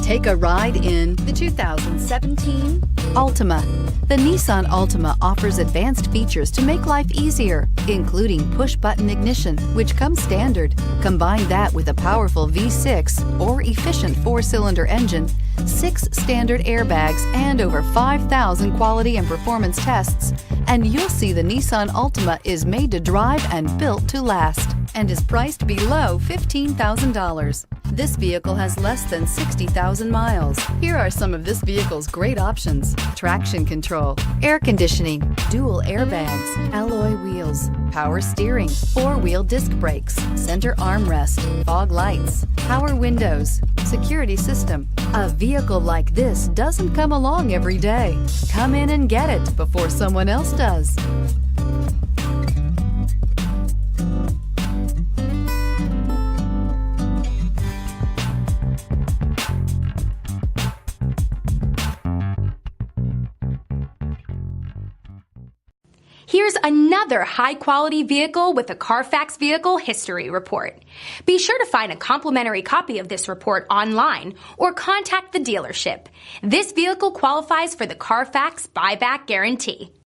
Take a ride in the 2017 Altima. The Nissan Altima offers advanced features to make life easier, including push-button ignition, which comes standard. Combine that with a powerful V6 or efficient 4-cylinder engine, 6 standard airbags, and over 5,000 quality and performance tests, and you'll see the Nissan Altima is made to drive and built to last, and is priced below $15,000. This vehicle has less than 60,000 miles. Here are some of this vehicle's great options: traction control, air conditioning, dual airbags, alloy wheels, power steering, 4-wheel disc brakes, center armrest, fog lights, power windows, security system. A vehicle like this doesn't come along every day. Come in and get it before someone else does. Here's another high-quality vehicle with a Carfax Vehicle History Report. Be sure to find a complimentary copy of this report online or contact the dealership. This vehicle qualifies for the Carfax Buyback Guarantee.